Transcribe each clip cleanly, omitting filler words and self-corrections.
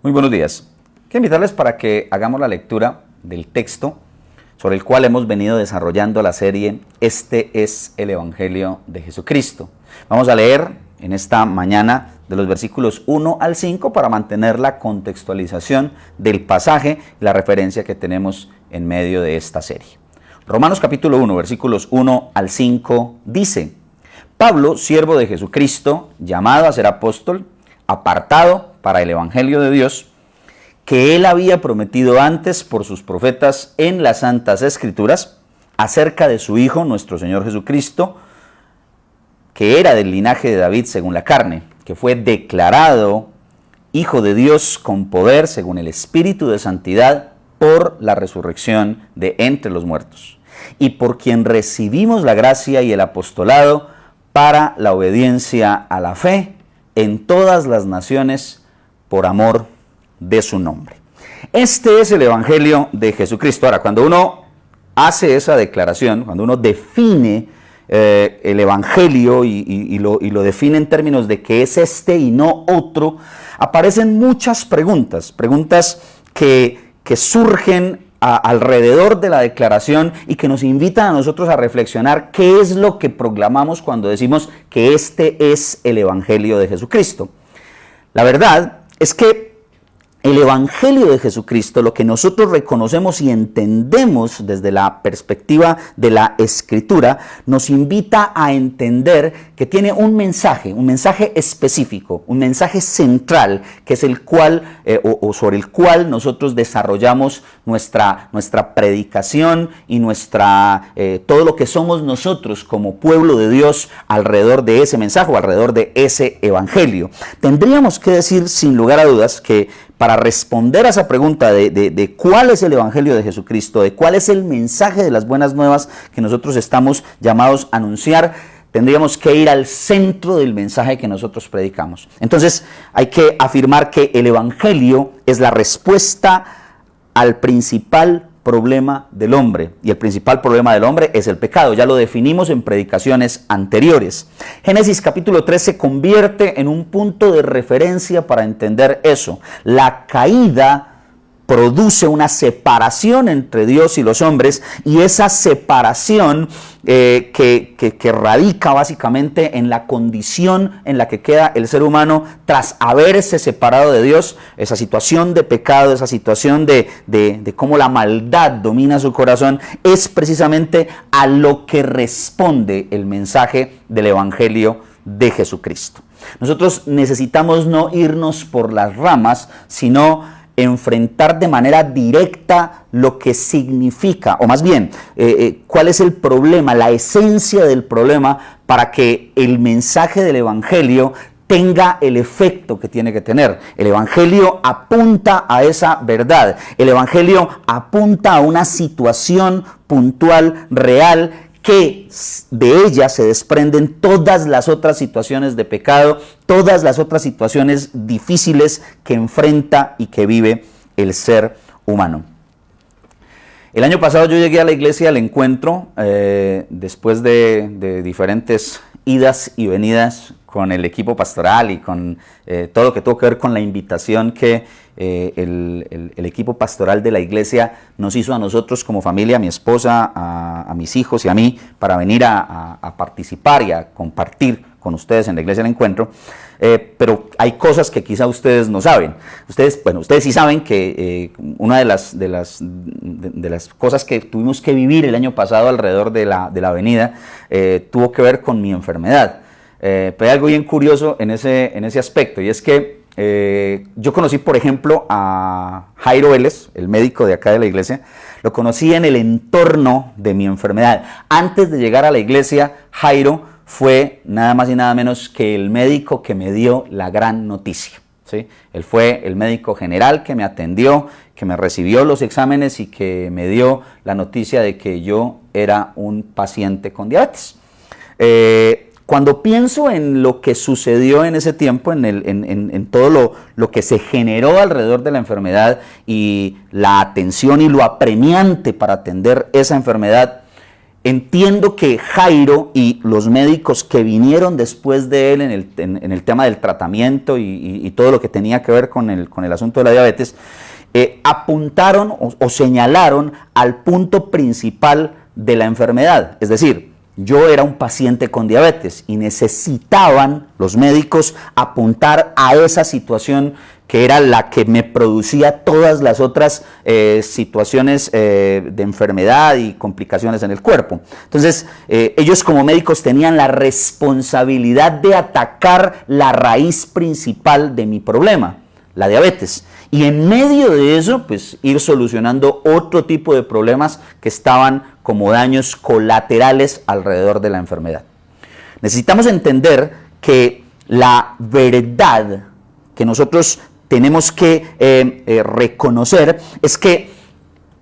Muy buenos días. Quiero invitarles para que hagamos la lectura del texto sobre el cual hemos venido desarrollando la serie Este es el Evangelio de Jesucristo. Vamos a leer en esta mañana de los versículos 1 al 5 para mantener la contextualización del pasaje y la referencia que tenemos en medio de esta serie. Romanos capítulo 1, versículos 1 al 5 dice: Pablo, siervo de Jesucristo, llamado a ser apóstol, apartado para el Evangelio de Dios, que él había prometido antes por sus profetas en las Santas Escrituras, acerca de su Hijo, nuestro Señor Jesucristo, que era del linaje de David según la carne, que fue declarado Hijo de Dios con poder según el Espíritu de Santidad por la resurrección de entre los muertos, y por quien recibimos la gracia y el apostolado para la obediencia a la fe en todas las naciones por amor de su nombre. Este es el Evangelio de Jesucristo. Ahora, cuando uno hace esa declaración, cuando uno define el Evangelio y lo define en términos de que es este y no otro, aparecen muchas preguntas que surgen alrededor de la declaración y que nos invitan a nosotros a reflexionar qué es lo que proclamamos cuando decimos que este es el Evangelio de Jesucristo. La verdad es que el Evangelio de Jesucristo, lo que nosotros reconocemos y entendemos desde la perspectiva de la Escritura, nos invita a entender que tiene un mensaje específico, un mensaje central, que es el cual, sobre el cual nosotros desarrollamos nuestra predicación y todo lo que somos nosotros como pueblo de Dios alrededor de ese mensaje o alrededor de ese Evangelio. Tendríamos que decir sin lugar a dudas que para responder a esa pregunta de cuál es el Evangelio de Jesucristo, de cuál es el mensaje de las buenas nuevas que nosotros estamos llamados a anunciar, tendríamos que ir al centro del mensaje que nosotros predicamos. Entonces hay que afirmar que el Evangelio es la respuesta al principal problema del hombre, y el principal problema del hombre es el pecado. Ya lo definimos en predicaciones anteriores. Génesis capítulo 3 se convierte en un punto de referencia para entender eso. La caída produce una separación entre Dios y los hombres, y esa separación que radica básicamente en la condición en la que queda el ser humano tras haberse separado de Dios, esa situación de pecado, esa situación de cómo la maldad domina su corazón, es precisamente a lo que responde el mensaje del Evangelio de Jesucristo. Nosotros necesitamos no irnos por las ramas, sino enfrentar de manera directa lo que significa, o más bien, cuál es el problema, la esencia del problema, para que el mensaje del Evangelio tenga el efecto que tiene que tener. El Evangelio apunta a esa verdad. El Evangelio apunta a una situación puntual, real, que de ella se desprenden todas las otras situaciones de pecado, todas las otras situaciones difíciles que enfrenta y que vive el ser humano. El año pasado yo llegué a la iglesia al encuentro, después de diferentes idas y venidas con el equipo pastoral y con todo lo que tuvo que ver con la invitación que el equipo pastoral de la iglesia nos hizo a nosotros como familia, a mi esposa, a mis hijos y a mí, para venir a participar y a compartir con ustedes en la iglesia del encuentro. Pero hay cosas que quizá ustedes no saben. Ustedes sí saben que una de las cosas que tuvimos que vivir el año pasado alrededor de la venida tuvo que ver con mi enfermedad. Pero hay algo bien curioso en ese aspecto, y es que yo conocí, por ejemplo, a Jairo Vélez, el médico de acá de la iglesia. Lo conocí en el entorno de mi enfermedad. Antes de llegar a la iglesia, Jairo fue nada más y nada menos que el médico que me dio la gran noticia, ¿sí? Él fue el médico general que me atendió, que me recibió los exámenes y que me dio la noticia de que yo era un paciente con diabetes. Cuando pienso en lo que sucedió en ese tiempo, en todo lo que se generó alrededor de la enfermedad y la atención y lo apremiante para atender esa enfermedad, entiendo que Jairo y los médicos que vinieron después de él en el tema del tratamiento y todo lo que tenía que ver con el asunto de la diabetes, apuntaron o señalaron al punto principal de la enfermedad. Es decir, yo era un paciente con diabetes y necesitaban los médicos apuntar a esa situación que era la que me producía todas las otras situaciones de enfermedad y complicaciones en el cuerpo. Entonces, ellos como médicos tenían la responsabilidad de atacar la raíz principal de mi problema, la diabetes. Y en medio de eso, pues ir solucionando otro tipo de problemas que estaban como daños colaterales alrededor de la enfermedad. Necesitamos entender que la verdad que nosotros tenemos que reconocer es que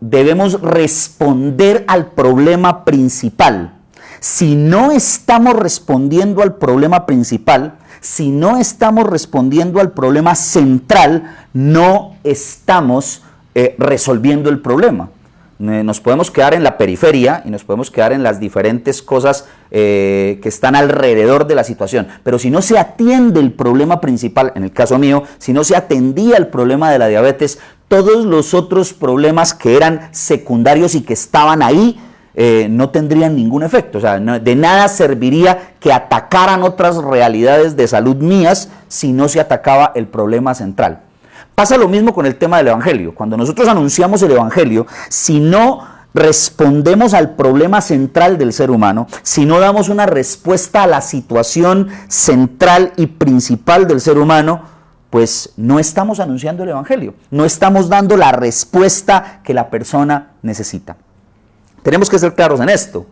debemos responder al problema principal. Si no estamos respondiendo al problema principal, si no estamos respondiendo al problema central, no estamos resolviendo el problema. Nos podemos quedar en la periferia y nos podemos quedar en las diferentes cosas que están alrededor de la situación. Pero si no se atiende el problema principal, en el caso mío, si no se atendía el problema de la diabetes, todos los otros problemas que eran secundarios y que estaban ahí, no tendrían ningún efecto. O sea, de nada serviría que atacaran otras realidades de salud mías si no se atacaba el problema central. Pasa lo mismo con el tema del Evangelio. Cuando nosotros anunciamos el Evangelio, si no respondemos al problema central del ser humano, si no damos una respuesta a la situación central y principal del ser humano, pues no estamos anunciando el Evangelio, no estamos dando la respuesta que la persona necesita. Tenemos que ser claros en esto.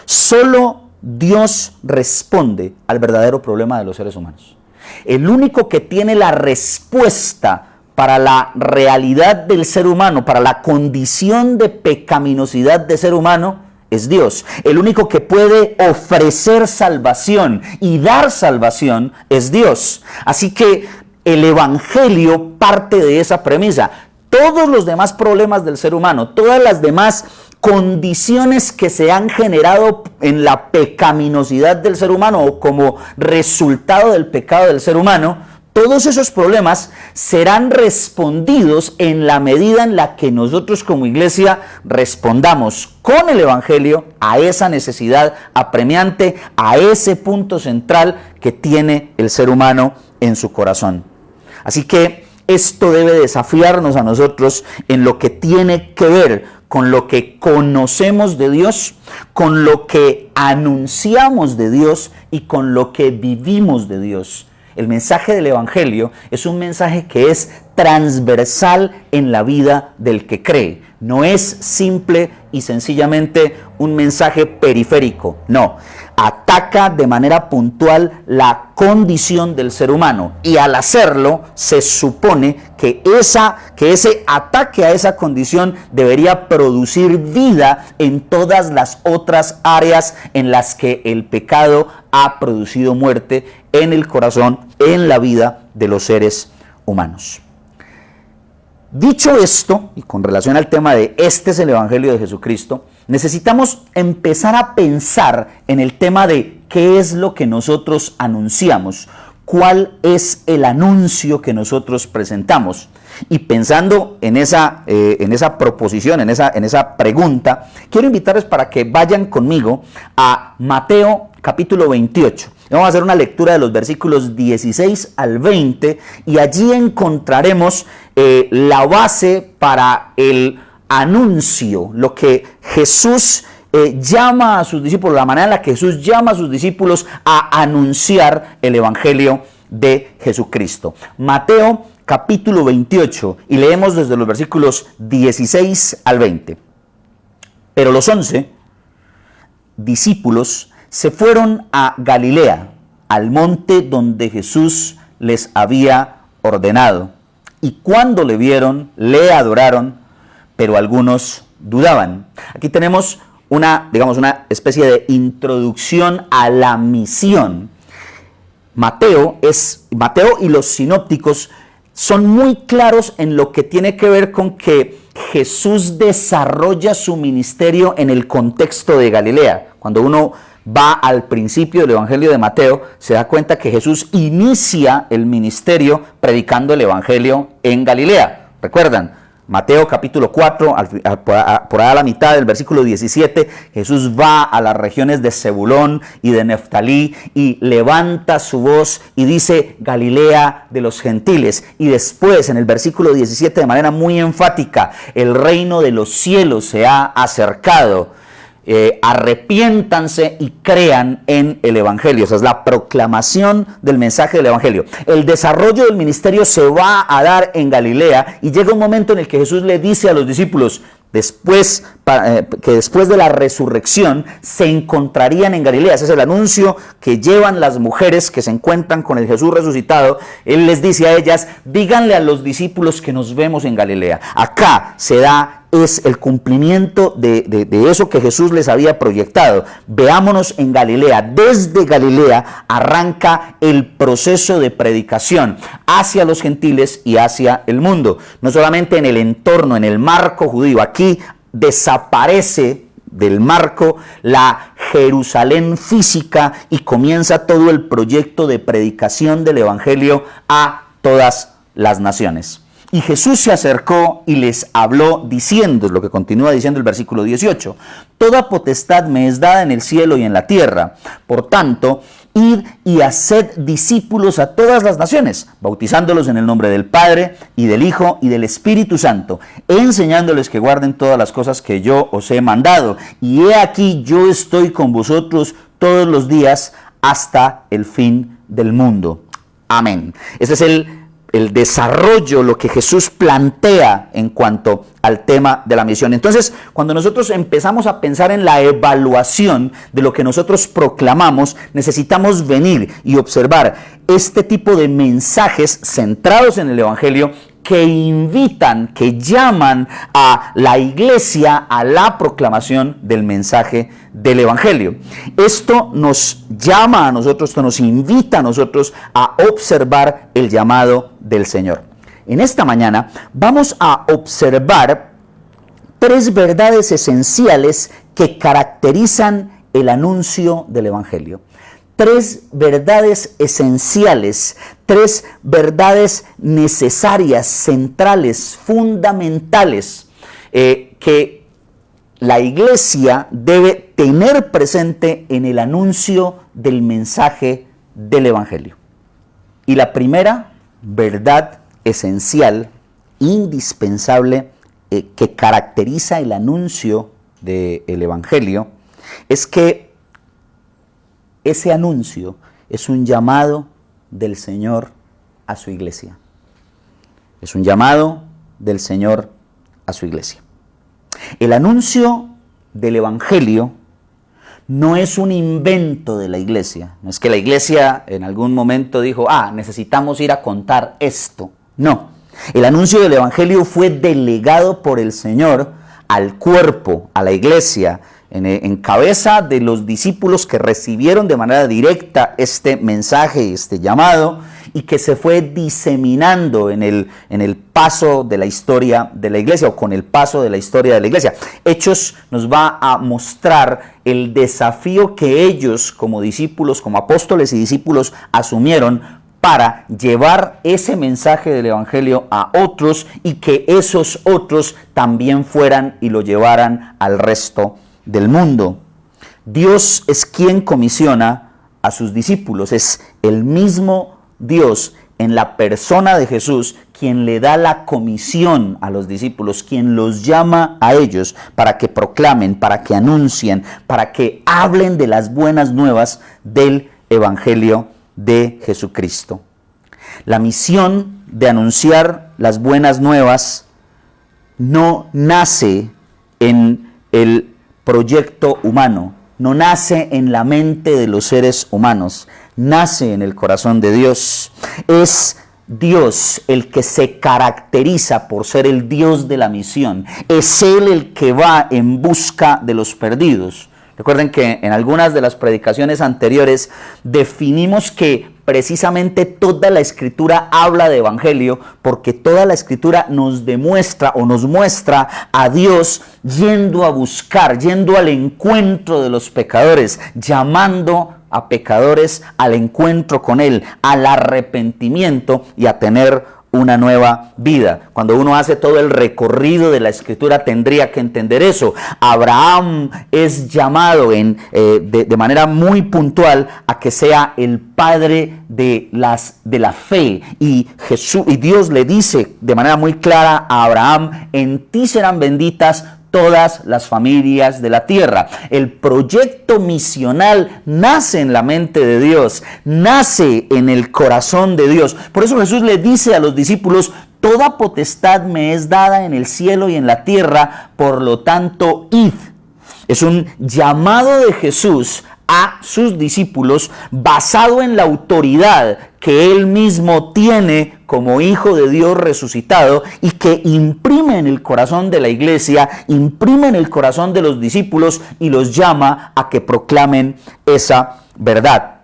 Solo Dios responde al verdadero problema de los seres humanos. El único que tiene la respuesta para la realidad del ser humano, para la condición de pecaminosidad del ser humano, es Dios. El único que puede ofrecer salvación y dar salvación es Dios. Así que el Evangelio parte de esa premisa. Todos los demás problemas del ser humano, todas las demás condiciones que se han generado en la pecaminosidad del ser humano o como resultado del pecado del ser humano, todos esos problemas serán respondidos en la medida en la que nosotros como iglesia respondamos con el Evangelio a esa necesidad apremiante, a ese punto central que tiene el ser humano en su corazón. Así que esto debe desafiarnos a nosotros en lo que tiene que ver con lo que conocemos de Dios, con lo que anunciamos de Dios y con lo que vivimos de Dios. El mensaje del Evangelio es un mensaje que es transversal en la vida del que cree. No es simple y sencillamente un mensaje periférico, no. Ataca de manera puntual la condición del ser humano y al hacerlo se supone que ese ataque a esa condición debería producir vida en todas las otras áreas en las que el pecado ha producido muerte en el corazón, en la vida de los seres humanos. Dicho esto, y con relación al tema de este es el Evangelio de Jesucristo, necesitamos empezar a pensar en el tema de qué es lo que nosotros anunciamos, cuál es el anuncio que nosotros presentamos. Y pensando en esa proposición, en esa pregunta, quiero invitarles para que vayan conmigo a Mateo capítulo 28. Vamos a hacer una lectura de los versículos 16 al 20 y allí encontraremos la base para el anuncio, lo que Jesús llama a sus discípulos, la manera en la que Jesús llama a sus discípulos a anunciar el Evangelio de Jesucristo. Mateo capítulo 28 y leemos desde los versículos 16 al 20. Pero los 11 discípulos se fueron a Galilea, al monte donde Jesús les había ordenado. Y cuando le vieron, le adoraron, pero algunos dudaban. Aquí tenemos una especie de introducción a la misión. Mateo y los sinópticos son muy claros en lo que tiene que ver con que Jesús desarrolla su ministerio en el contexto de Galilea. Cuando uno va al principio del Evangelio de Mateo, se da cuenta que Jesús inicia el ministerio predicando el Evangelio en Galilea. ¿Recuerdan? Mateo capítulo 4, por ahí a la mitad del versículo 17, Jesús va a las regiones de Zebulón y de Neftalí y levanta su voz y dice Galilea de los gentiles. Y después en el versículo 17 de manera muy enfática, el reino de los cielos se ha acercado. Arrepiéntanse y crean en el Evangelio. Esa es la proclamación del mensaje del Evangelio. El desarrollo del ministerio se va a dar en Galilea y llega un momento en el que Jesús le dice a los discípulos que después de la resurrección se encontrarían en Galilea. Ese es el anuncio que llevan las mujeres que se encuentran con el Jesús resucitado. Él les dice a ellas, díganle a los discípulos que nos vemos en Galilea. Acá es el cumplimiento de eso que Jesús les había proyectado. Veámonos en Galilea. Desde Galilea arranca el proceso de predicación hacia los gentiles y hacia el mundo. No solamente en el entorno, en el marco judío. Aquí desaparece del marco la Jerusalén física y comienza todo el proyecto de predicación del Evangelio a todas las naciones. Y Jesús se acercó y les habló diciendo, es lo que continúa diciendo el versículo 18, toda potestad me es dada en el cielo y en la tierra. Por tanto, id y haced discípulos a todas las naciones, bautizándolos en el nombre del Padre y del Hijo y del Espíritu Santo, enseñándoles que guarden todas las cosas que yo os he mandado. Y he aquí, yo estoy con vosotros todos los días hasta el fin del mundo. Amén. Ese es el desarrollo, lo que Jesús plantea en cuanto al tema de la misión. Entonces, cuando nosotros empezamos a pensar en la evaluación de lo que nosotros proclamamos, necesitamos venir y observar este tipo de mensajes centrados en el Evangelio que invitan, que llaman a la iglesia a la proclamación del mensaje del Evangelio. Esto nos llama a nosotros, esto nos invita a nosotros a observar el llamado del Señor. En esta mañana vamos a observar 3 verdades esenciales que caracterizan el anuncio del Evangelio. 3 verdades esenciales, 3 verdades necesarias, centrales, fundamentales, que la iglesia debe tener presente en el anuncio del mensaje del Evangelio. Y la primera verdad esencial, indispensable, que caracteriza el anuncio del Evangelio, es que ese anuncio es un llamado del Señor a su iglesia. Es un llamado del Señor a su iglesia. El anuncio del Evangelio no es un invento de la iglesia. No es que la iglesia en algún momento dijo, necesitamos ir a contar esto. No. El anuncio del Evangelio fue delegado por el Señor al cuerpo, a la iglesia, en cabeza de los discípulos que recibieron de manera directa este mensaje, este llamado, y que se fue diseminando en el paso de la historia de la iglesia, o con el paso de la historia de la iglesia. Hechos nos va a mostrar el desafío que ellos como discípulos, como apóstoles y discípulos, asumieron para llevar ese mensaje del Evangelio a otros y que esos otros también fueran y lo llevaran al resto del mundo. Dios es quien comisiona a sus discípulos, es el mismo Dios en la persona de Jesús quien le da la comisión a los discípulos, quien los llama a ellos para que proclamen, para que anuncien, para que hablen de las buenas nuevas del Evangelio de Jesucristo. La misión de anunciar las buenas nuevas no nace en el proyecto humano, no nace en la mente de los seres humanos, nace en el corazón de Dios. Es Dios el que se caracteriza por ser el Dios de la misión. Es Él el que va en busca de los perdidos. Recuerden que en algunas de las predicaciones anteriores definimos que precisamente toda la Escritura habla de evangelio, porque toda la Escritura nos demuestra o nos muestra a Dios yendo a buscar, yendo al encuentro de los pecadores, llamando a pecadores al encuentro con Él, al arrepentimiento y a tener una nueva vida. Cuando uno hace todo el recorrido de la Escritura, tendría que entender eso. Abraham es llamado de manera muy puntual a que sea el padre de la fe, y Dios le dice de manera muy clara a Abraham: en ti serán benditas todas las familias de la tierra. El proyecto misional nace en la mente de Dios, nace en el corazón de Dios. Por eso Jesús le dice a los discípulos: toda potestad me es dada en el cielo y en la tierra, por lo tanto, id. Es un llamado de Jesús a sus discípulos basado en la autoridad que Él mismo tiene como Hijo de Dios resucitado, y que imprime en el corazón de la iglesia, imprime en el corazón de los discípulos y los llama a que proclamen esa verdad.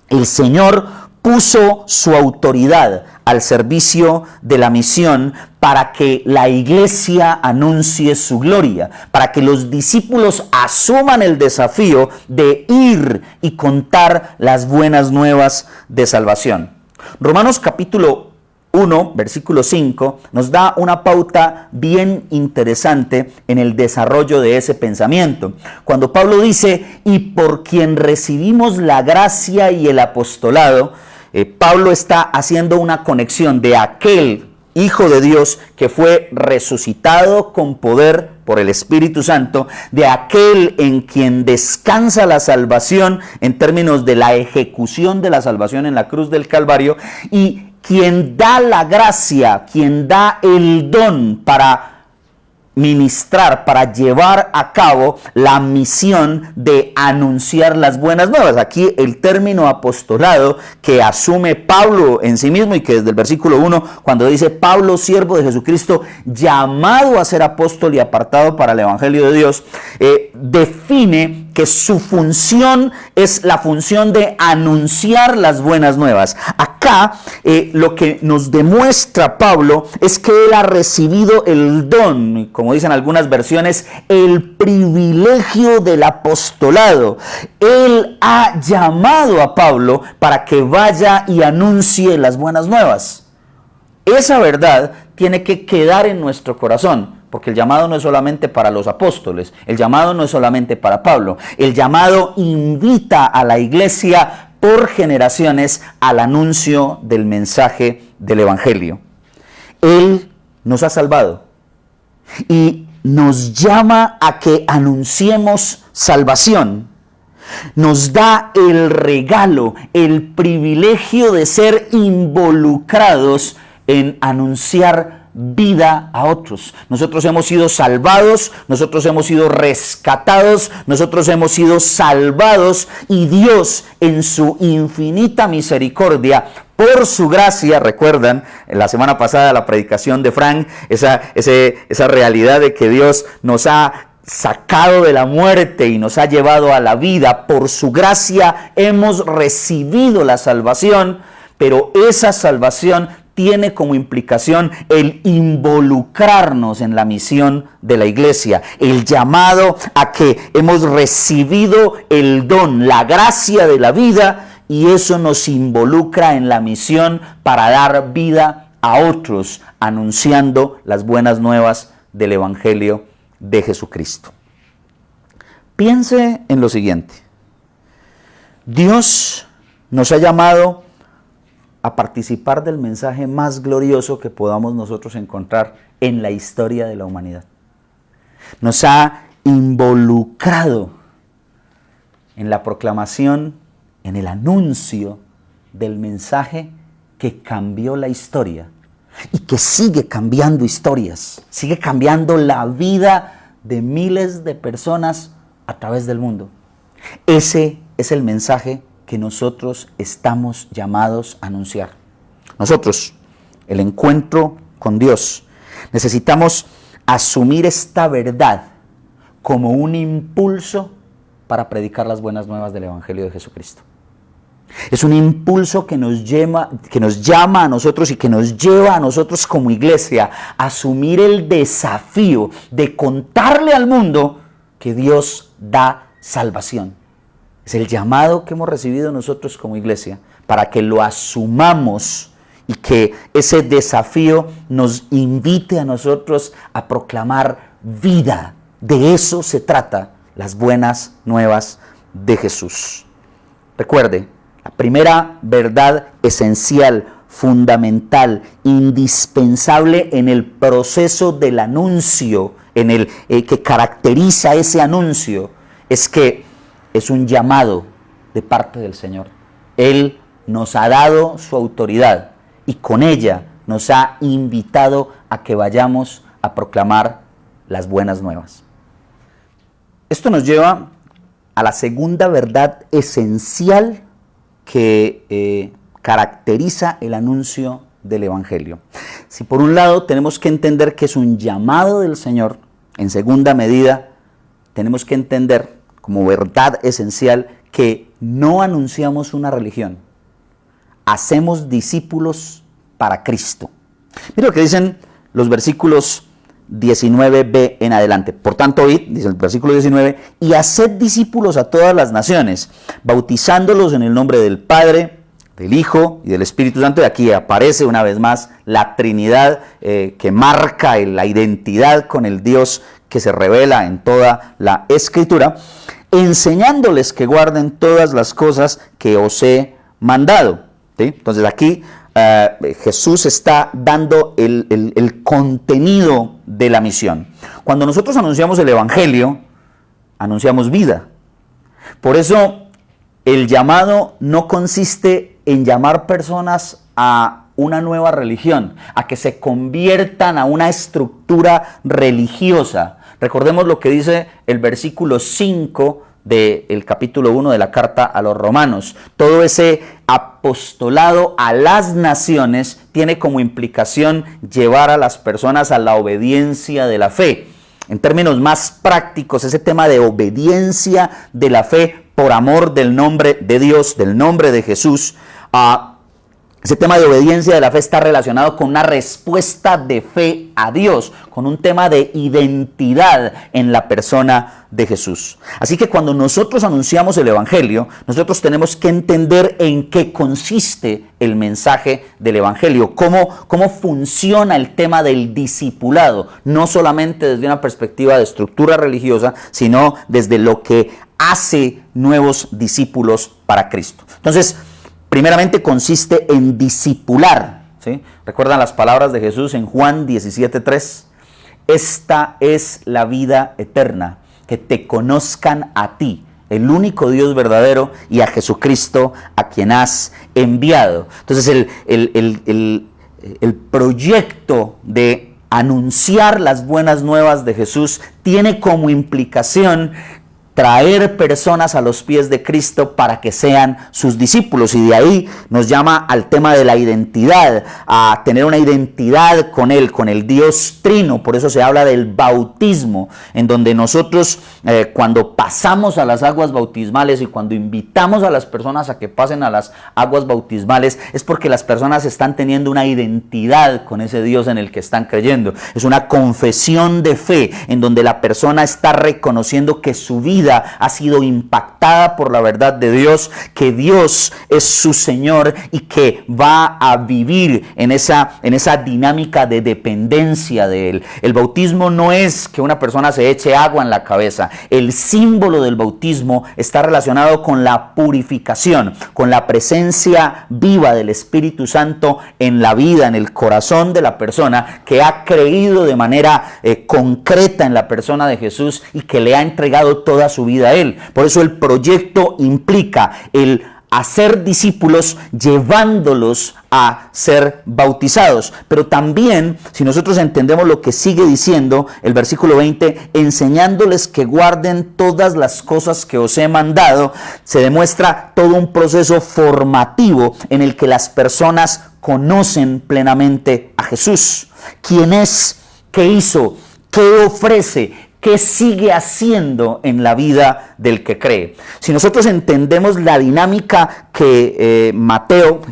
El Señor puso su autoridad al servicio de la misión para que la iglesia anuncie su gloria, para que los discípulos asuman el desafío de ir y contar las buenas nuevas de salvación. Romanos capítulo 1, versículo 5, nos da una pauta bien interesante en el desarrollo de ese pensamiento. Cuando Pablo dice: y por quien recibimos la gracia y el apostolado, Pablo está haciendo una conexión de aquel Hijo de Dios que fue resucitado con poder por el Espíritu Santo, de aquel en quien descansa la salvación en términos de la ejecución de la salvación en la cruz del Calvario, y quien da la gracia, quien da el don para ministrar, para llevar a cabo la misión de anunciar las buenas nuevas. Aquí el término apostolado que asume Pablo en sí mismo, y que desde el versículo 1, cuando dice: Pablo, siervo de Jesucristo, llamado a ser apóstol y apartado para el evangelio de Dios, define que su función es la función de anunciar las buenas nuevas. Acá lo que nos demuestra Pablo es que él ha recibido el don, como dicen algunas versiones, el privilegio del apostolado. Él ha llamado a Pablo para que vaya y anuncie las buenas nuevas. Esa verdad tiene que quedar en nuestro corazón, porque el llamado no es solamente para los apóstoles, el llamado no es solamente para Pablo. El llamado invita a la iglesia por generaciones al anuncio del mensaje del evangelio. Él nos ha salvado y nos llama a que anunciemos salvación. Nos da el regalo, el privilegio de ser involucrados en anunciar vida a otros. Nosotros hemos sido salvados, nosotros hemos sido rescatados, nosotros hemos sido salvados, y Dios, en su infinita misericordia, por su gracia, recuerdan la semana pasada la predicación de Frank, esa realidad de que Dios nos ha sacado de la muerte y nos ha llevado a la vida. Por su gracia hemos recibido la salvación, pero esa salvación tiene como implicación el involucrarnos en la misión de la iglesia, el llamado a que hemos recibido el don, la gracia de la vida, y eso nos involucra en la misión para dar vida a otros, anunciando las buenas nuevas del evangelio de Jesucristo. Piense en lo siguiente: Dios nos ha llamado a participar del mensaje más glorioso que podamos nosotros encontrar en la historia de la humanidad. Nos ha involucrado en la proclamación, en el anuncio del mensaje que cambió la historia y que sigue cambiando historias, sigue cambiando la vida de miles de personas a través del mundo. Ese es el mensaje que nosotros estamos llamados a anunciar. Nosotros, el encuentro con Dios, necesitamos asumir esta verdad como un impulso para predicar las buenas nuevas del evangelio de Jesucristo. Es un impulso que nos llama a nosotros y que nos lleva a nosotros como iglesia a asumir el desafío de contarle al mundo que Dios da salvación. Es el llamado que hemos recibido nosotros como iglesia para que lo asumamos y que ese desafío nos invite a nosotros a proclamar vida. De eso se trata las buenas nuevas de Jesús. Recuerde, la primera verdad esencial, fundamental, indispensable en el proceso del anuncio, en el que caracteriza ese anuncio, es que es un llamado de parte del Señor. Él nos ha dado su autoridad y con ella nos ha invitado a que vayamos a proclamar las buenas nuevas. Esto nos lleva a la segunda verdad esencial que caracteriza el anuncio del Evangelio. Si por un lado tenemos que entender que es un llamado del Señor, en segunda medida tenemos que entender como verdad esencial que no anunciamos una religión, hacemos discípulos para Cristo. Mira lo que dicen los versículos 19b en adelante. Por tanto, id, dice el versículo 19, y haced discípulos a todas las naciones, bautizándolos en el nombre del Padre, del Hijo y del Espíritu Santo. Y aquí aparece una vez más la Trinidad que marca la identidad con el Dios que se revela en toda la Escritura, enseñándoles que guarden todas las cosas que os he mandado. ¿Sí? Entonces aquí Jesús está dando el contenido de la misión. Cuando nosotros anunciamos el Evangelio, anunciamos vida. Por eso el llamado no consiste en llamar personas a una nueva religión, a que se conviertan a una estructura religiosa. Recordemos lo que dice el versículo 5 del capítulo 1 de la carta a los Romanos. Todo ese apostolado a las naciones tiene como implicación llevar a las personas a la obediencia de la fe. En términos más prácticos, ese tema de obediencia de la fe por amor del nombre de Dios, del nombre de Jesús, ese tema de obediencia de la fe está relacionado con una respuesta de fe a Dios, con un tema de identidad en la persona de Jesús. Así que cuando nosotros anunciamos el Evangelio, nosotros tenemos que entender en qué consiste el mensaje del Evangelio, cómo funciona el tema del discipulado, no solamente desde una perspectiva de estructura religiosa, sino desde lo que hace nuevos discípulos para Cristo. Entonces, primeramente consiste en discipular, ¿sí? ¿Recuerdan las palabras de Jesús en Juan 17:3? Esta es la vida eterna, que te conozcan a ti, el único Dios verdadero, y a Jesucristo a quien has enviado. Entonces el proyecto de anunciar las buenas nuevas de Jesús tiene como implicación traer personas a los pies de Cristo para que sean sus discípulos, y de ahí nos llama al tema de la identidad, a tener una identidad con Él, con el Dios Trino. Por eso se habla del bautismo, en donde nosotros cuando pasamos a las aguas bautismales y cuando invitamos a las personas a que pasen a las aguas bautismales, es porque las personas están teniendo una identidad con ese Dios en el que están creyendo. Es una confesión de fe en donde la persona está reconociendo que su vida ha sido impactada por la verdad de Dios, que Dios es su Señor y que va a vivir en esa dinámica de dependencia de Él. El bautismo no es que una persona se eche agua en la cabeza. El símbolo del bautismo está relacionado con la purificación, con la presencia viva del Espíritu Santo en la vida, en el corazón de la persona que ha creído de manera concreta en la persona de Jesús y que le ha entregado toda su vida a Él. Por eso el proyecto implica el hacer discípulos llevándolos a ser bautizados. Pero también, si nosotros entendemos lo que sigue diciendo el versículo 20, enseñándoles que guarden todas las cosas que os he mandado, se demuestra todo un proceso formativo en el que las personas conocen plenamente a Jesús. ¿Quién es? ¿Qué hizo? ¿Qué ofrece? ¿qué sigue haciendo en la vida del que cree? Si nosotros entendemos la dinámica que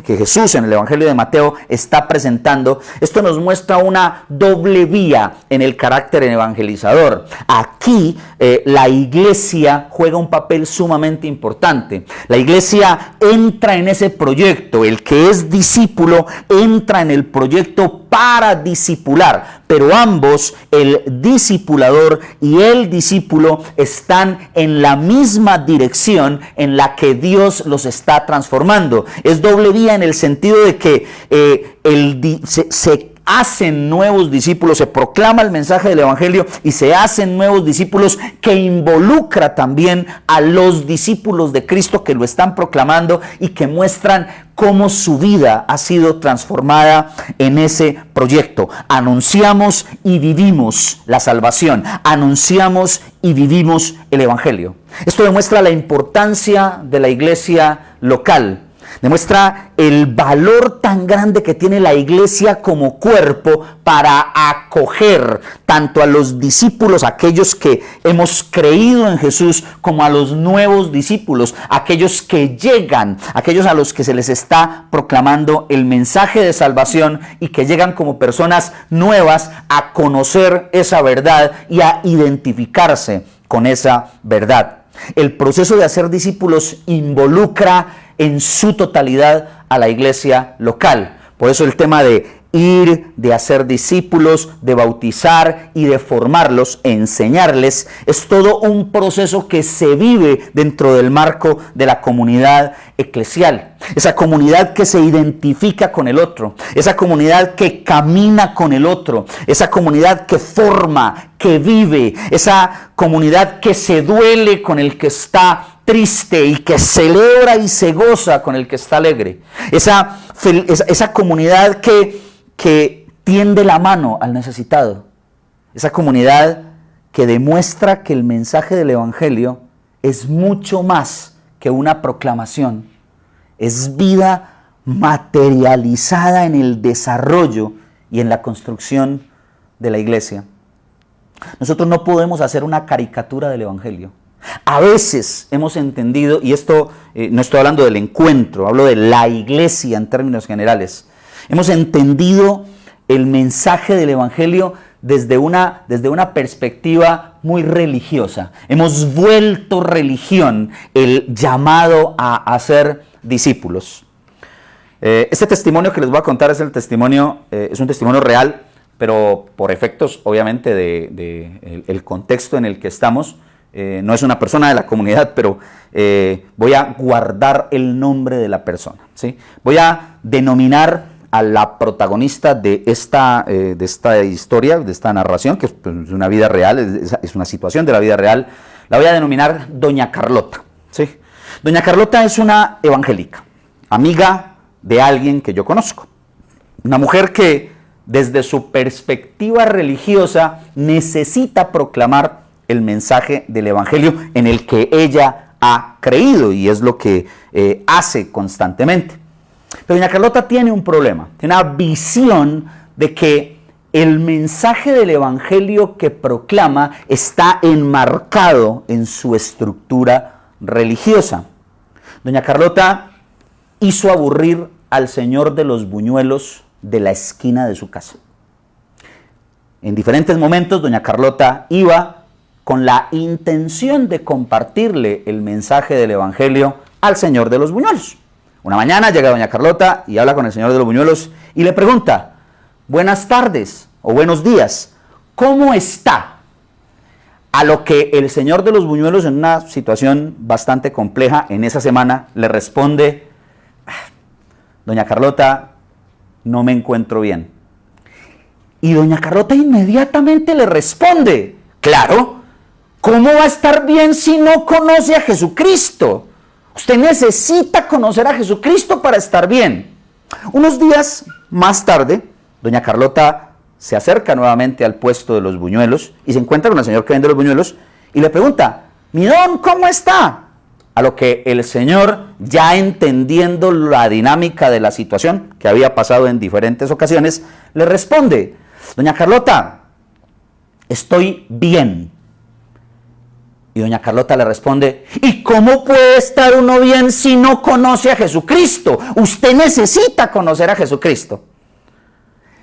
que Jesús en el Evangelio de Mateo está presentando, esto nos muestra una doble vía en el carácter evangelizador. Aquí la iglesia juega un papel sumamente importante. La iglesia entra en ese proyecto, el que es discípulo entra en el proyecto para discipular, pero ambos, el discipulador y el discípulo, están en la misma dirección en la que Dios los está transformando. Es doble vía en el sentido de que se hacen nuevos discípulos, se proclama el mensaje del Evangelio y se hacen nuevos discípulos que involucra también a los discípulos de Cristo que lo están proclamando y que muestran cómo su vida ha sido transformada en ese proyecto. Anunciamos y vivimos la salvación, anunciamos y vivimos el Evangelio. Esto demuestra la importancia de la iglesia local. Demuestra el valor tan grande que tiene la iglesia como cuerpo para acoger tanto a los discípulos, aquellos que hemos creído en Jesús, como a los nuevos discípulos, aquellos que llegan, aquellos a los que se les está proclamando el mensaje de salvación y que llegan como personas nuevas a conocer esa verdad y a identificarse con esa verdad. El proceso de hacer discípulos involucra en su totalidad a la iglesia local. Por eso el tema de ir, de hacer discípulos, de bautizar y de formarlos, enseñarles, es todo un proceso que se vive dentro del marco de la comunidad eclesial. Esa comunidad que se identifica con el otro, esa comunidad que camina con el otro, esa comunidad que forma, que vive, esa comunidad que se duele con el que está triste y que celebra y se goza con el que está alegre. Esa comunidad que tiende la mano al necesitado. Esa comunidad que demuestra que el mensaje del Evangelio es mucho más que una proclamación. Es vida materializada en el desarrollo y en la construcción de la iglesia. Nosotros no podemos hacer una caricatura del Evangelio. A veces hemos entendido, y esto no estoy hablando del encuentro, hablo de la iglesia en términos generales. Hemos entendido el mensaje del Evangelio desde una perspectiva muy religiosa. Hemos vuelto religión el llamado a hacer discípulos. Este testimonio que les voy a contar es un testimonio real, pero por efectos obviamente del contexto en el que estamos. No es una persona de la comunidad, pero voy a guardar el nombre de la persona, ¿sí? Voy a denominar a la protagonista de esta historia, de esta narración, que es una vida real, es una situación de la vida real. La voy a denominar Doña Carlota, ¿sí? Doña Carlota es una evangélica, amiga de alguien que yo conozco. Una mujer que desde su perspectiva religiosa necesita proclamar el mensaje del Evangelio en el que ella ha creído y es lo que hace constantemente. Pero doña Carlota tiene un problema, tiene una visión de que el mensaje del Evangelio que proclama está enmarcado en su estructura religiosa. Doña Carlota hizo aburrir al señor de los buñuelos de la esquina de su casa. En diferentes momentos doña Carlota iba con la intención de compartirle el mensaje del Evangelio al señor de los buñuelos. Una mañana llega doña Carlota y habla con el señor de los buñuelos y le pregunta: buenas tardes o buenos días, ¿cómo está? A lo que el señor de los buñuelos, en una situación bastante compleja en esa semana, le responde: doña Carlota, no me encuentro bien. Y doña Carlota inmediatamente le responde: claro, ¿cómo va a estar bien si no conoce a Jesucristo? Usted necesita conocer a Jesucristo para estar bien. Unos días más tarde, doña Carlota se acerca nuevamente al puesto de los buñuelos y se encuentra con el señor que vende los buñuelos y le pregunta: mi don, ¿cómo está? A lo que el señor, ya entendiendo la dinámica de la situación que había pasado en diferentes ocasiones, le responde: doña Carlota, estoy bien, Y doña Carlota le responde, ¿y cómo puede estar uno bien si no conoce a Jesucristo? Usted necesita conocer a Jesucristo.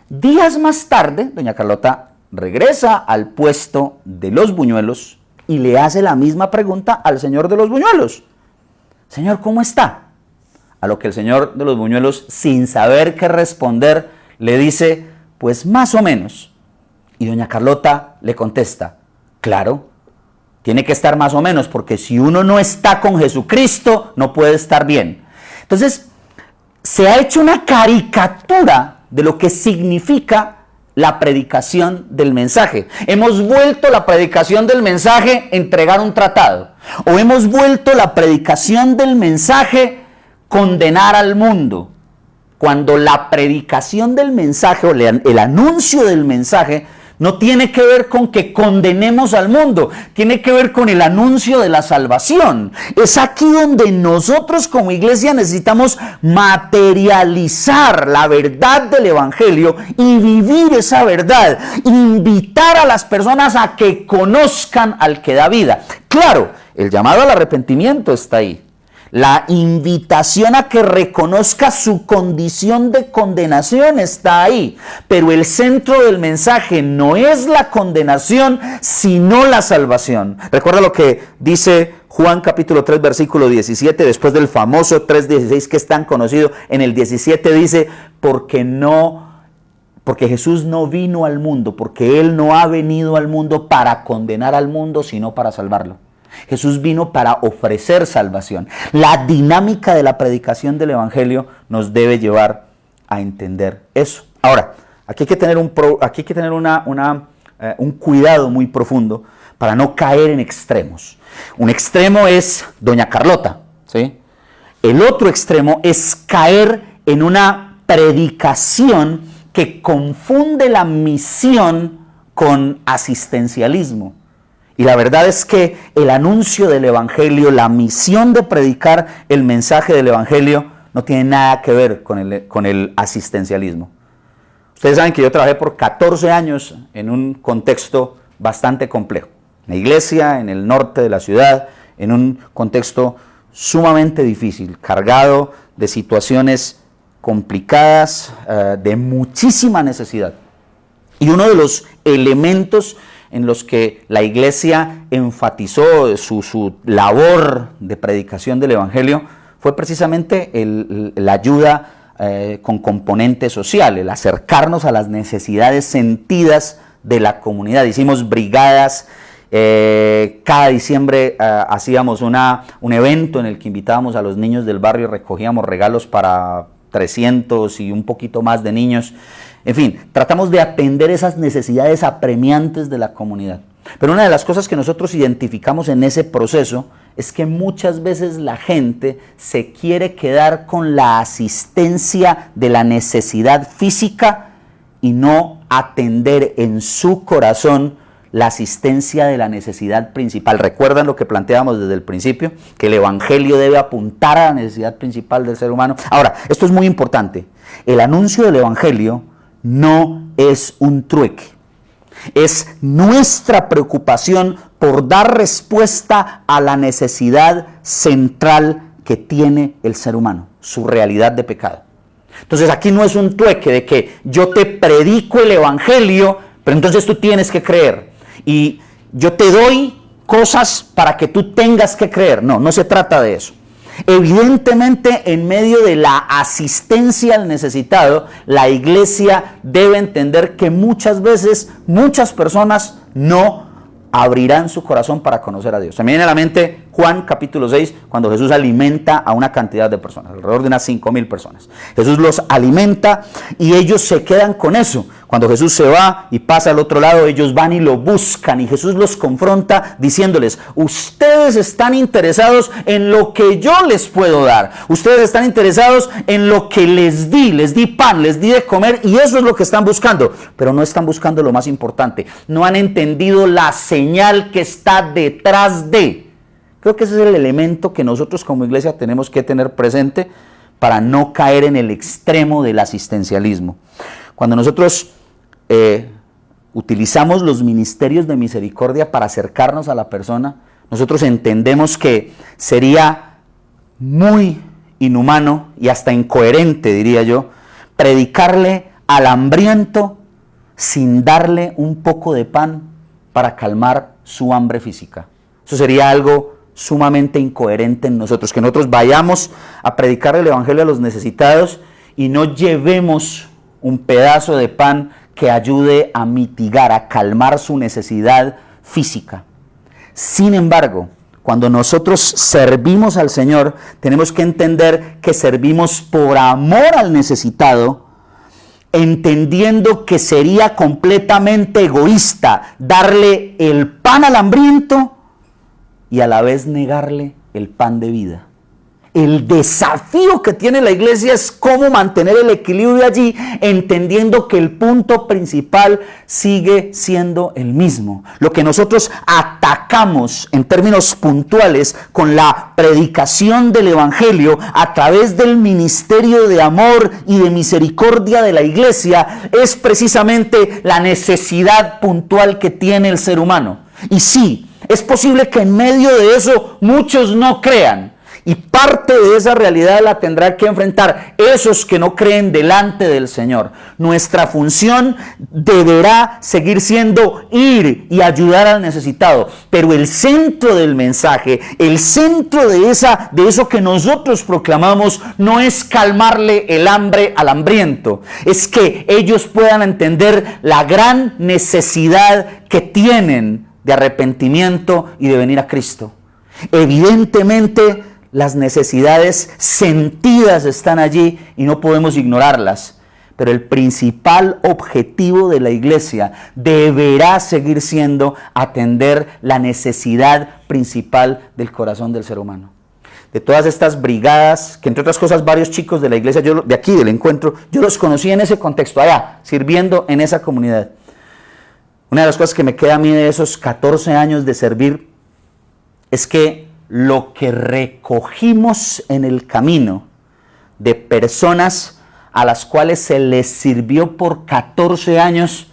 Días más tarde, doña Carlota regresa al puesto de los buñuelos y le hace la misma pregunta al señor de los buñuelos. Señor, ¿cómo está? A lo que el señor de los buñuelos, sin saber qué responder, le dice, pues más o menos. Y doña Carlota le contesta, claro, tiene que estar más o menos, porque si uno no está con Jesucristo, no puede estar bien. Entonces, se ha hecho una caricatura de lo que significa la predicación del mensaje. Hemos vuelto la predicación del mensaje entregar un tratado. O hemos vuelto la predicación del mensaje condenar al mundo. Cuando la predicación del mensaje o el anuncio del mensaje no tiene que ver con que condenemos al mundo, tiene que ver con el anuncio de la salvación. Es aquí donde nosotros como iglesia necesitamos materializar la verdad del evangelio y vivir esa verdad, invitar a las personas a que conozcan al que da vida. Claro, el llamado al arrepentimiento está ahí. La invitación a que reconozca su condición de condenación está ahí, pero el centro del mensaje no es la condenación, sino la salvación. Recuerda lo que dice Juan capítulo 3, versículo 17, después del famoso 3:16 que es tan conocido. En el 17 dice, porque Jesús no vino al mundo, porque Él no ha venido al mundo para condenar al mundo, sino para salvarlo. Jesús vino para ofrecer salvación. La dinámica de la predicación del evangelio nos debe llevar a entender eso. Ahora, aquí hay que tener un cuidado muy profundo para no caer en extremos. Un extremo es doña Carlota, ¿sí? El otro extremo es caer en una predicación que confunde la misión con asistencialismo. Y la verdad es que el anuncio del evangelio, la misión de predicar el mensaje del evangelio no tiene nada que ver con el asistencialismo. Ustedes saben que yo trabajé por 14 años en un contexto bastante complejo. En la iglesia, en el norte de la ciudad, en un contexto sumamente difícil, cargado de situaciones complicadas, de muchísima necesidad. Y uno de los elementos en los que la iglesia enfatizó su labor de predicación del evangelio fue precisamente la ayuda con componente social, el acercarnos a las necesidades sentidas de la comunidad. Hicimos brigadas, cada diciembre hacíamos un evento en el que invitábamos a los niños del barrio, recogíamos regalos para 300 y un poquito más de niños. En fin, tratamos de atender esas necesidades apremiantes de la comunidad. Pero una de las cosas que nosotros identificamos en ese proceso es que muchas veces la gente se quiere quedar con la asistencia de la necesidad física y no atender en su corazón la asistencia de la necesidad principal. ¿Recuerdan lo que planteábamos desde el principio? Que el evangelio debe apuntar a la necesidad principal del ser humano. Ahora, esto es muy importante. El anuncio del evangelio no es un trueque. Es nuestra preocupación por dar respuesta a la necesidad central que tiene el ser humano, su realidad de pecado. Entonces aquí no es un trueque de que yo te predico el evangelio, pero entonces tú tienes que creer. Y yo te doy cosas para que tú tengas que creer. No, no se trata de eso. Evidentemente, en medio de la asistencia al necesitado, la iglesia debe entender que muchas veces muchas personas no abrirán su corazón para conocer a Dios. Se me viene a la mente Juan capítulo 6, cuando Jesús alimenta a una cantidad de personas, alrededor de unas 5,000 personas. Jesús los alimenta y ellos se quedan con eso. Cuando Jesús se va y pasa al otro lado, ellos van y lo buscan y Jesús los confronta diciéndoles, ustedes están interesados en lo que yo les puedo dar. Ustedes están interesados en lo que les di pan, les di de comer y eso es lo que están buscando. Pero no están buscando lo más importante. No han entendido la señal que está detrás de. Creo que ese es el elemento que nosotros como iglesia tenemos que tener presente para no caer en el extremo del asistencialismo. Cuando nosotros utilizamos los ministerios de misericordia para acercarnos a la persona, nosotros entendemos que sería muy inhumano y hasta incoherente, diría yo, predicarle al hambriento sin darle un poco de pan para calmar su hambre física. Eso sería algo sumamente incoherente en nosotros, que nosotros vayamos a predicar el evangelio a los necesitados y no llevemos un pedazo de pan que ayude a mitigar, a calmar su necesidad física. Sin embargo, cuando nosotros servimos al Señor, tenemos que entender que servimos por amor al necesitado, entendiendo que sería completamente egoísta darle el pan al hambriento y a la vez negarle el pan de vida. El desafío que tiene la iglesia es cómo mantener el equilibrio allí, entendiendo que el punto principal sigue siendo el mismo. Lo que nosotros atacamos en términos puntuales con la predicación del evangelio a través del ministerio de amor y de misericordia de la iglesia es precisamente la necesidad puntual que tiene el ser humano. Y sí, es posible que en medio de eso muchos no crean. Y parte de esa realidad la tendrán que enfrentar esos que no creen delante del Señor. Nuestra función deberá seguir siendo ir y ayudar al necesitado. Pero el centro del mensaje, el centro de eso que nosotros proclamamos, no es calmarle el hambre al hambriento. Es que ellos puedan entender la gran necesidad que tienen de arrepentimiento y de venir a Cristo. Evidentemente, las necesidades sentidas están allí y no podemos ignorarlas. Pero el principal objetivo de la iglesia deberá seguir siendo atender la necesidad principal del corazón del ser humano. De todas estas brigadas, que entre otras cosas varios chicos de la iglesia, de aquí del encuentro, yo los conocí en ese contexto, allá, sirviendo en esa comunidad. Una de las cosas que me queda a mí de esos 14 años de servir es que lo que recogimos en el camino de personas a las cuales se les sirvió por 14 años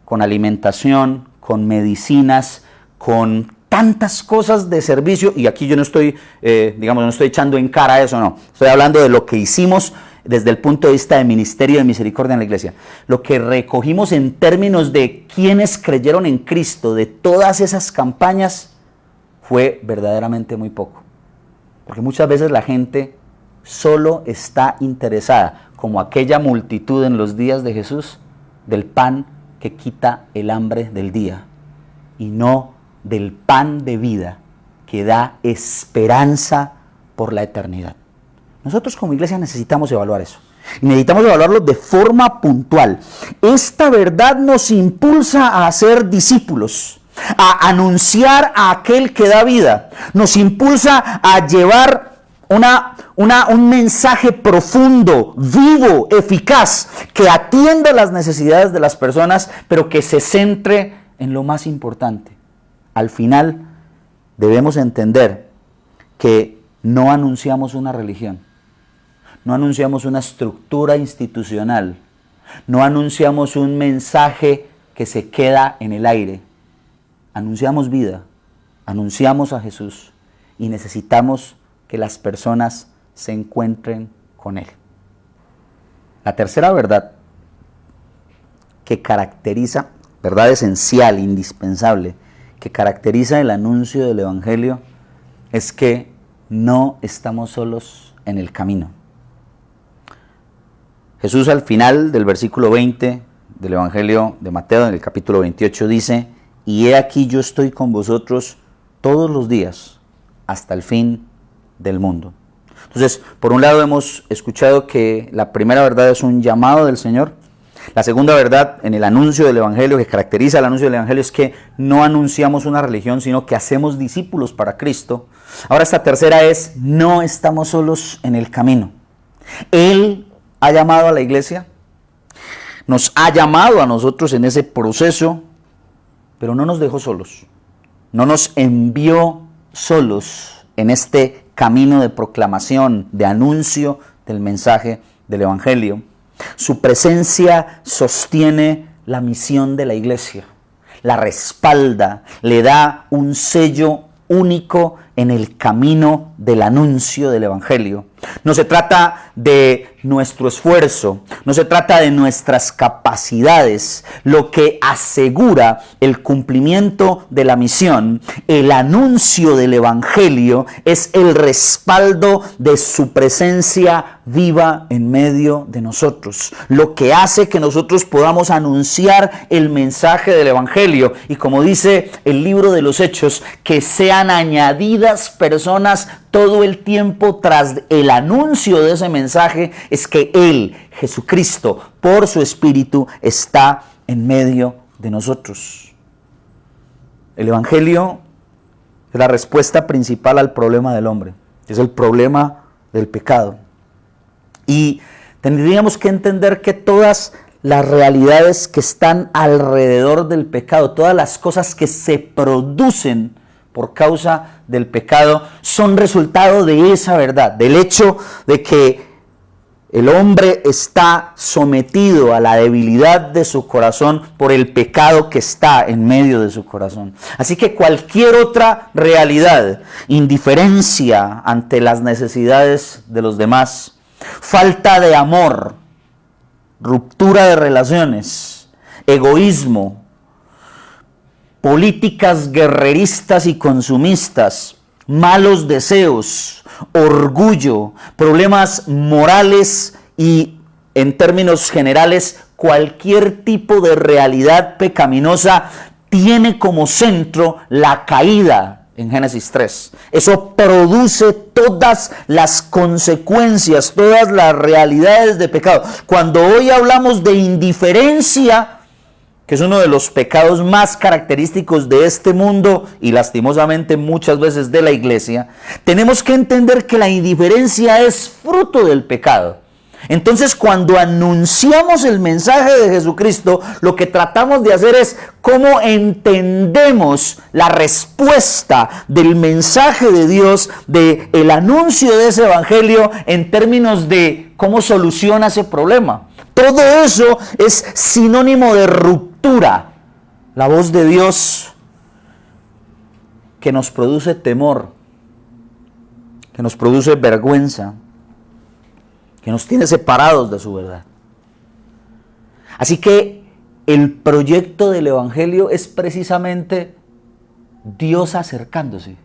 con alimentación, con medicinas, con tantas cosas de servicio, y aquí yo no estoy, no estoy echando en cara eso, no, estoy hablando de lo que hicimos desde el punto de vista de ministerio de misericordia en la iglesia. Lo que recogimos en términos de quienes creyeron en Cristo, de todas esas campañas, fue verdaderamente muy poco. Porque muchas veces la gente solo está interesada, como aquella multitud en los días de Jesús, del pan que quita el hambre del día, y no del pan de vida que da esperanza por la eternidad. Nosotros como iglesia necesitamos evaluar eso. Y necesitamos evaluarlo de forma puntual. Esta verdad nos impulsa a ser discípulos, a anunciar a aquel que da vida. Nos impulsa a llevar un mensaje profundo, vivo, eficaz, que atienda las necesidades de las personas, pero que se centre en lo más importante. Al final, debemos entender que no anunciamos una religión, no anunciamos una estructura institucional, no anunciamos un mensaje que se queda en el aire. Anunciamos vida, anunciamos a Jesús y necesitamos que las personas se encuentren con Él. La tercera verdad que caracteriza, verdad esencial, indispensable, que caracteriza el anuncio del Evangelio es que no estamos solos en el camino. Jesús al final del versículo 20 del Evangelio de Mateo, en el capítulo 28, dice: y he aquí yo estoy con vosotros todos los días hasta el fin del mundo. Entonces, por un lado hemos escuchado que la primera verdad es un llamado del Señor. La segunda verdad en el anuncio del Evangelio, que caracteriza el anuncio del Evangelio, es que no anunciamos una religión, sino que hacemos discípulos para Cristo. Ahora esta tercera es: no estamos solos en el camino. Él ha llamado a la iglesia, nos ha llamado a nosotros en ese proceso, pero no nos dejó solos, no nos envió solos en este camino de proclamación, de anuncio del mensaje del Evangelio. Su presencia sostiene la misión de la iglesia, la respalda, le da un sello único en el camino del anuncio del Evangelio. No se trata de nuestro esfuerzo, no se trata de nuestras capacidades. Lo que asegura el cumplimiento de la misión, el anuncio del Evangelio, es el respaldo de su presencia viva en medio de nosotros. Lo que hace que nosotros podamos anunciar el mensaje del Evangelio. Y como dice el libro de los Hechos, que sean añadidas personas todo el tiempo tras el anuncio de ese mensaje, es que Él, Jesucristo, por su Espíritu, está en medio de nosotros. El Evangelio es la respuesta principal al problema del hombre, es el problema del pecado. Y tendríamos que entender que todas las realidades que están alrededor del pecado, todas las cosas que se producen por causa del pecado, son resultado de esa verdad, del hecho de que el hombre está sometido a la debilidad de su corazón por el pecado que está en medio de su corazón. Así que cualquier otra realidad, indiferencia ante las necesidades de los demás, falta de amor, ruptura de relaciones, egoísmo, políticas guerreristas y consumistas, malos deseos, orgullo, problemas morales y, en términos generales, cualquier tipo de realidad pecaminosa tiene como centro la caída en Génesis 3. Eso produce todas las consecuencias, todas las realidades de pecado. Cuando hoy hablamos de indiferencia, que es uno de los pecados más característicos de este mundo y lastimosamente muchas veces de la iglesia, tenemos que entender que la indiferencia es fruto del pecado. Entonces, cuando anunciamos el mensaje de Jesucristo, lo que tratamos de hacer es cómo entendemos la respuesta del mensaje de Dios, del anuncio de ese evangelio, en términos de cómo soluciona ese problema. Todo eso es sinónimo de ruptura. La voz de Dios que nos produce temor, que nos produce vergüenza, que nos tiene separados de su verdad. Así que el proyecto del Evangelio es precisamente Dios acercándose.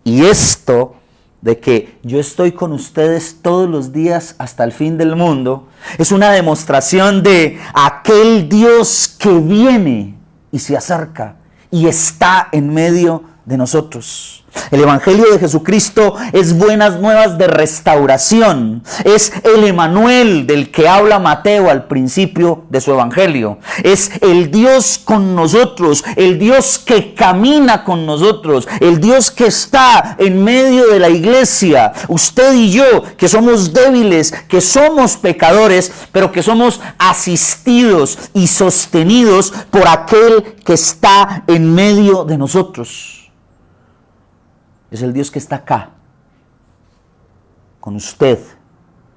Y esto de que yo estoy con ustedes todos los días hasta el fin del mundo, es una demostración de aquel Dios que viene y se acerca y está en medio de nosotros. El Evangelio de Jesucristo es buenas nuevas de restauración. Es el Emanuel del que habla Mateo al principio de su Evangelio. Es el Dios con nosotros, el Dios que camina con nosotros, el Dios que está en medio de la iglesia. Usted y yo, que somos débiles, que somos pecadores, pero que somos asistidos y sostenidos por aquel que está en medio de nosotros. Es el Dios que está acá, con usted,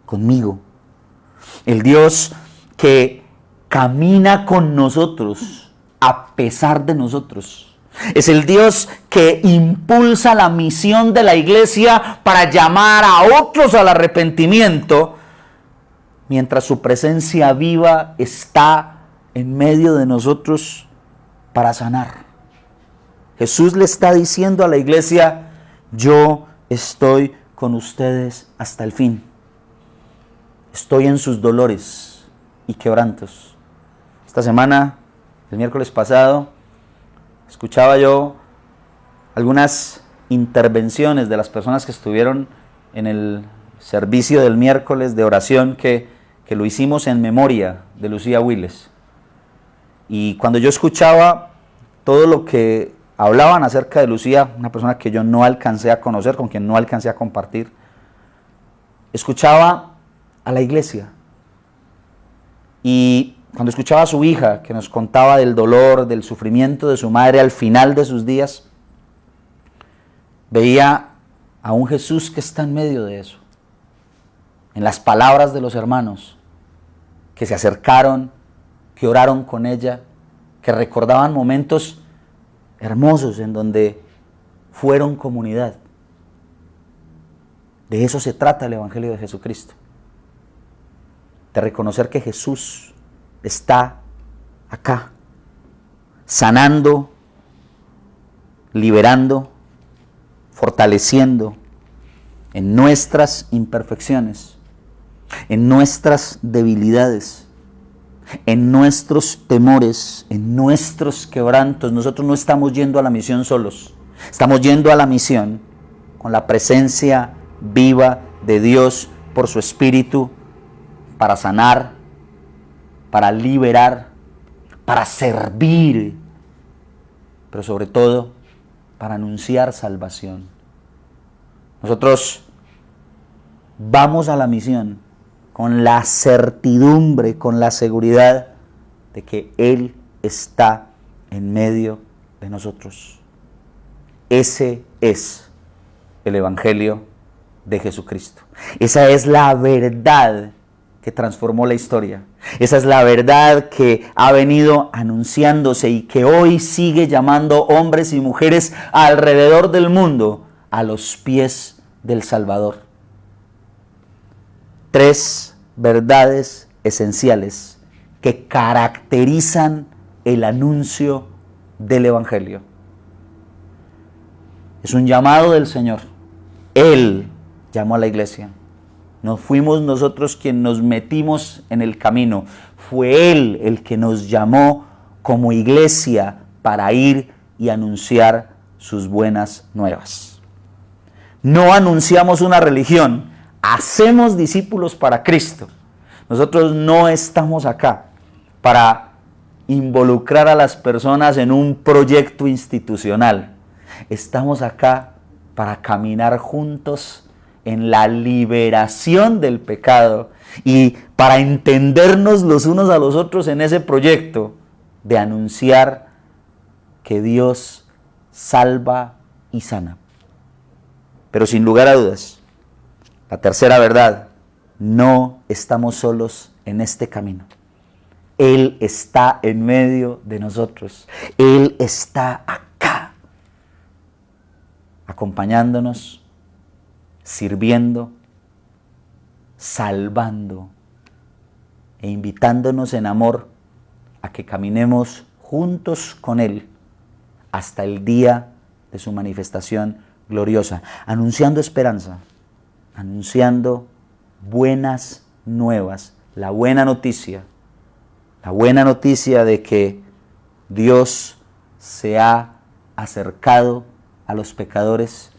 conmigo. El Dios que camina con nosotros, a pesar de nosotros. Es el Dios que impulsa la misión de la iglesia para llamar a otros al arrepentimiento, mientras su presencia viva está en medio de nosotros para sanar. Jesús le está diciendo a la iglesia: yo estoy con ustedes hasta el fin. Estoy en sus dolores y quebrantos. Esta semana, el miércoles pasado, escuchaba yo algunas intervenciones de las personas que estuvieron en el servicio del miércoles de oración que lo hicimos en memoria de Lucía Willes. Y cuando yo escuchaba todo lo que hablaban acerca de Lucía, una persona que yo no alcancé a conocer, con quien no alcancé a compartir, escuchaba a la iglesia. Y cuando escuchaba a su hija, que nos contaba del dolor, del sufrimiento de su madre al final de sus días, veía a un Jesús que está en medio de eso. En las palabras de los hermanos, que se acercaron, que oraron con ella, que recordaban momentos hermosos en donde fueron comunidad. De eso se trata el Evangelio de Jesucristo. De reconocer que Jesús está acá, sanando, liberando, fortaleciendo en nuestras imperfecciones, en nuestras debilidades, en nuestros temores, en nuestros quebrantos. Nosotros no estamos yendo a la misión solos, estamos yendo a la misión con la presencia viva de Dios por su Espíritu, para sanar, para liberar, para servir, pero sobre todo para anunciar salvación. Nosotros vamos a la misión con la certidumbre, con la seguridad de que Él está en medio de nosotros. Ese es el Evangelio de Jesucristo. Esa es la verdad que transformó la historia. Esa es la verdad que ha venido anunciándose y que hoy sigue llamando hombres y mujeres alrededor del mundo a los pies del Salvador. 3 verdades esenciales que caracterizan el anuncio del Evangelio. Es un llamado del Señor. Él llamó a la iglesia. No fuimos nosotros quienes nos metimos en el camino. Fue Él el que nos llamó como iglesia para ir y anunciar sus buenas nuevas. No anunciamos una religión, hacemos discípulos para Cristo. Nosotros no estamos acá para involucrar a las personas en un proyecto institucional. Estamos acá para caminar juntos en la liberación del pecado y para entendernos los unos a los otros en ese proyecto de anunciar que Dios salva y sana. Pero sin lugar a dudas, la tercera verdad, no estamos solos en este camino. Él está en medio de nosotros. Él está acá, acompañándonos, sirviendo, salvando e invitándonos en amor a que caminemos juntos con Él hasta el día de su manifestación gloriosa, anunciando esperanza, anunciando buenas nuevas, la buena noticia de que Dios se ha acercado a los pecadores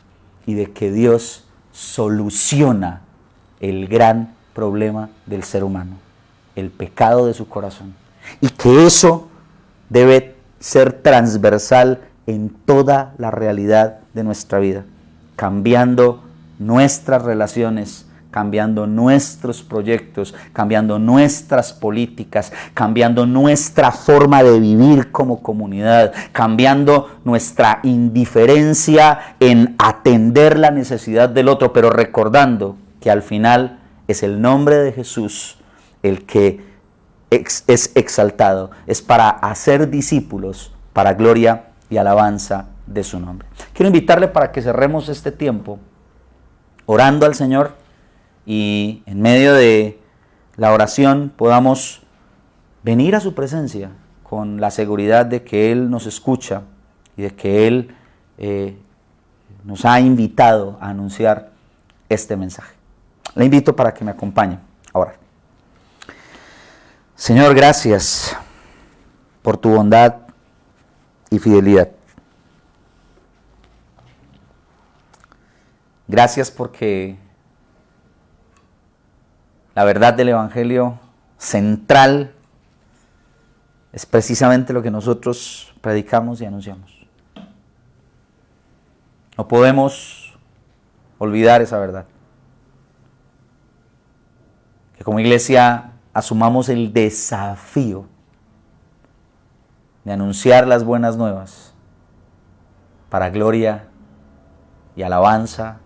y de que Dios soluciona el gran problema del ser humano, el pecado de su corazón, y que eso debe ser transversal en toda la realidad de nuestra vida, cambiando nuestras relaciones, cambiando nuestros proyectos, cambiando nuestras políticas, cambiando nuestra forma de vivir como comunidad, cambiando nuestra indiferencia en atender la necesidad del otro, pero recordando que al final es el nombre de Jesús el que es exaltado, es para hacer discípulos, para gloria y alabanza de su nombre. Quiero invitarle para que cerremos este tiempo orando al Señor y en medio de la oración podamos venir a su presencia con la seguridad de que Él nos escucha y de que Él nos ha invitado a anunciar este mensaje. Le invito para que me acompañe a orar. Señor, gracias por tu bondad y fidelidad. Gracias porque la verdad del Evangelio central es precisamente lo que nosotros predicamos y anunciamos. No podemos olvidar esa verdad. Que como iglesia asumamos el desafío de anunciar las buenas nuevas para gloria y alabanza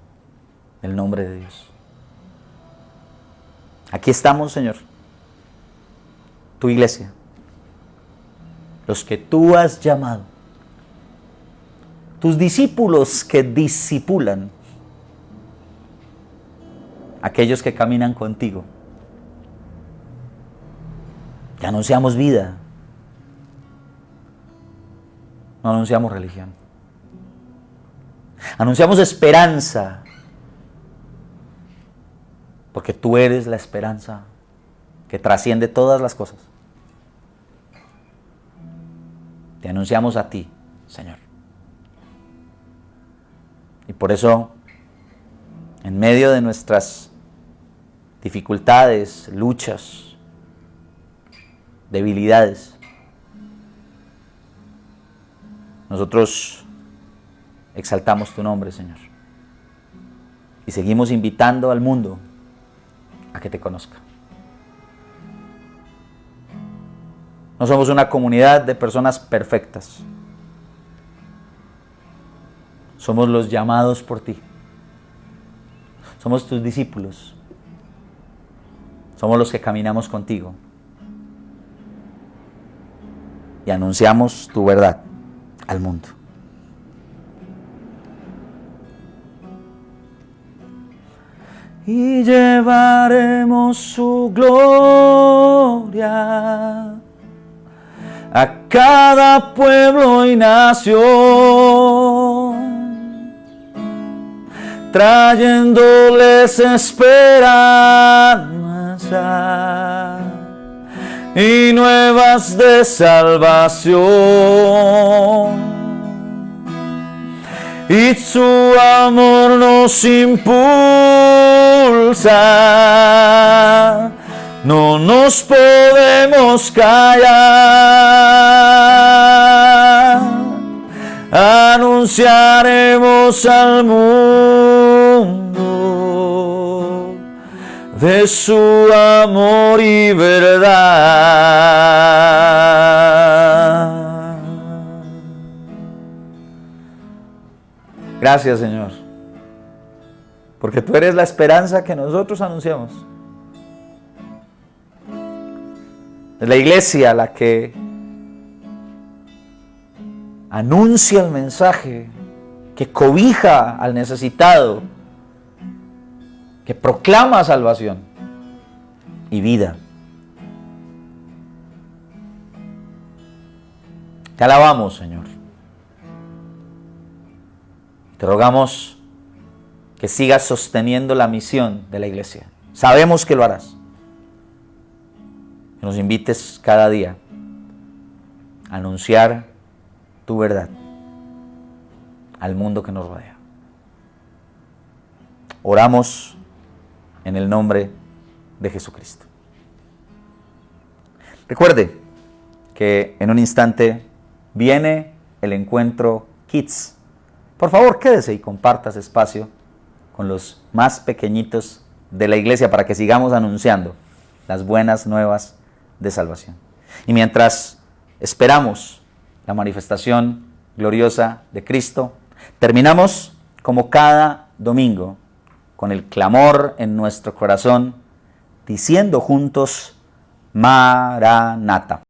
del nombre de Dios. Aquí estamos, Señor, tu iglesia, los que tú has llamado, tus discípulos que discipulan, aquellos que caminan contigo. Te anunciamos vida, no anunciamos religión. Anunciamos esperanza, porque tú eres la esperanza que trasciende todas las cosas. Te anunciamos a ti, Señor. Y por eso, en medio de nuestras dificultades, luchas, debilidades, nosotros exaltamos tu nombre, Señor. Y seguimos invitando al mundo a que te conozca. No somos una comunidad de personas perfectas. Somos los llamados por ti. Somos tus discípulos. Somos los que caminamos contigo. Y anunciamos tu verdad al mundo. Y llevaremos su gloria a cada pueblo y nación, trayéndoles esperanza y nuevas de salvación. Y su amor nos impulsa, no nos podemos callar. Anunciaremos al mundo de su amor y verdad. Gracias, Señor, porque tú eres la esperanza que nosotros anunciamos. Es la iglesia la que anuncia el mensaje, que cobija al necesitado, que proclama salvación y vida. Te alabamos, Señor. Te rogamos que sigas sosteniendo la misión de la iglesia. Sabemos que lo harás. Que nos invites cada día a anunciar tu verdad al mundo que nos rodea. Oramos en el nombre de Jesucristo. Recuerde que en un instante viene el encuentro Kids. Por favor, quédese y comparta ese espacio con los más pequeñitos de la iglesia para que sigamos anunciando las buenas nuevas de salvación. Y mientras esperamos la manifestación gloriosa de Cristo, terminamos como cada domingo con el clamor en nuestro corazón, diciendo juntos: Maranata.